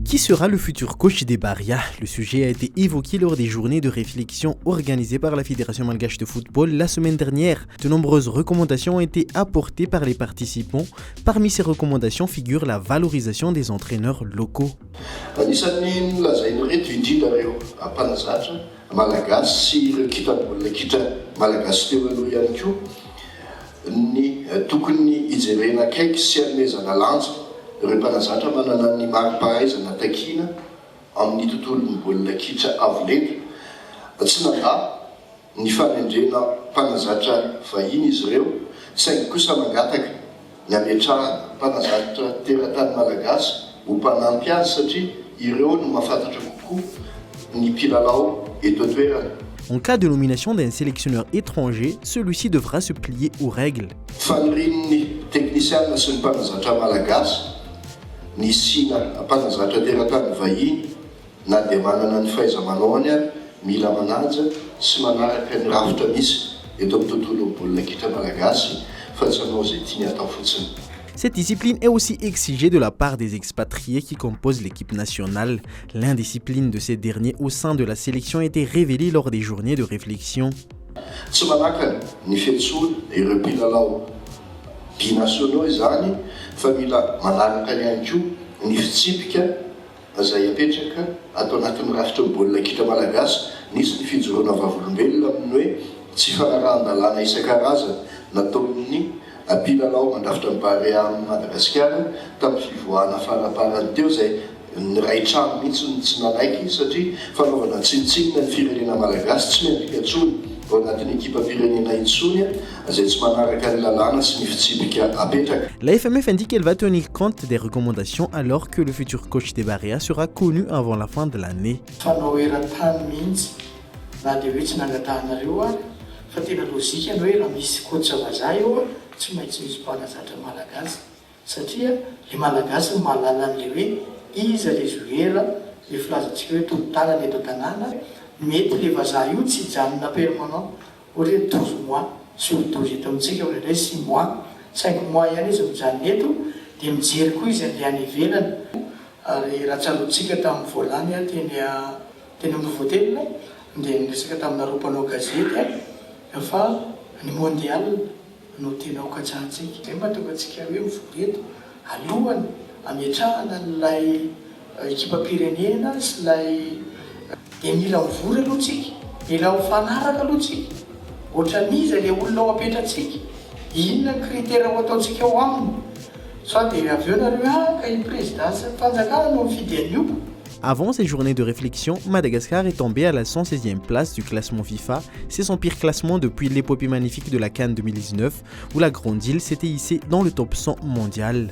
Qui sera le futur coach des Barrias? Le sujet a été évoqué lors des journées de réflexion organisées par la Fédération malgache de football la semaine dernière. De nombreuses recommandations ont été apportées par les participants. Parmi ces recommandations figure la valorisation des entraîneurs locaux. Anisan'ny lazainy reto indrindra reo mpanazatra malagasy sy ireo kitabolina kitra malagasy teo aloha ihany koa ny tokony ijerena akaiky sy hanomezana lanja ireo mpanazatra manana ny mari-pahaizana takiana amin'ny tontolon'ny baolina kitra avolenta tsy nanga ny fanendrena mpanazatra vahiny izy ireo saingy kosa mangataka ny ametrahana mpanazatra teratany malagasy ho mpanampy azy satria ireo no mahafantatra kokoa ny mpilalao eto an-toerana. En cas de nomination d'un sélectionneur étranger, celui-ci devra se plier aux règles. Fanirian'ny teknisiana sy ny mpanazatra malagasy ny sina mpanazatra teratany vahiny na dia manana ny fahaiza-manaony ary mila manaja sy manaraka ny rafitra misy eto amin'ny tontolon'ny baolina kitra malagasy fa tsy hanao izay tiany atao fotsiny. Cette discipline est aussi exigée de la part des expatriés qui composent l'équipe nationale. L'indiscipline de ces derniers au sein de la sélection a été révélée lors des journées de réflexion. Tsy manakana ny fiantsoana ireo mpilalao binationaux izany fa mila manaraka ihany koa ny fitsipika izay apetraka atao anatin'ny rafitra baolina kitra malagasy nisy ny fijoroana vavolombelona amin'ny hoe tsy fanarahan-dalàna isan-karazany nataon'ny mpilalao mandrafitra ny Barea Madagasikara tamin'ny fivoahana faraparany teo izay ny ray trano mihitsy tsy nanaiky satria fanaovana tsinitsinina ny firenena malagasy tsy miandrika intsony ao anatin'ny ekipa pirenena intsony izay tsy manaraka ny lalàna sy ny fitsipika apetraka. La FMF indique qu'elle va tenir compte des recommandations alors que le futur coach des Barrias sera connu avant la fin de l'année. Fanao eran-tany mihitsy na dia hoe tsy nangatahanareo ary fa tena lozika ny hoe raha misy coach vazaha eo tsy maintsy misy mpanazatra malagasy satria le malagasy no mahalala an'le hoe iza le joueur le filazantsika hoe tolo-tanana eto an-tanàna mety le vazaha io tsy hijanona permanent ohatra hoe 12 mois sur 12 eto amintsika ohatray 6 mois 5 mois ihany izy mijanona eto dia mijery koa izy andeha any ivelany ary raha tsalontsika tamin'ny voalany teny amin'ny votelina dia niresaka taminareo mpanao gazety fa ny mondial no tena okatsahantsika zay mahatonga antsika hoe mivory eto alohany ametrahana n'ilay ekipa pirenena sy ilay dia mila mivory aloha tsika mila ho fanaraka aloha tsika ohatran'iza le olona ao apetratsika inona ny critère ho ataontsika ao aminy soit dia avy eo nareo ka i présidence fanjakana no mifidy an'io. Avant ces journées de réflexion, Madagascar est tombé à la 116e place du classement FIFA. C'est son pire classement depuis l'épopée magnifique de la CAN 2019 où la Grande Île s'était hissée dans le top 100 mondial.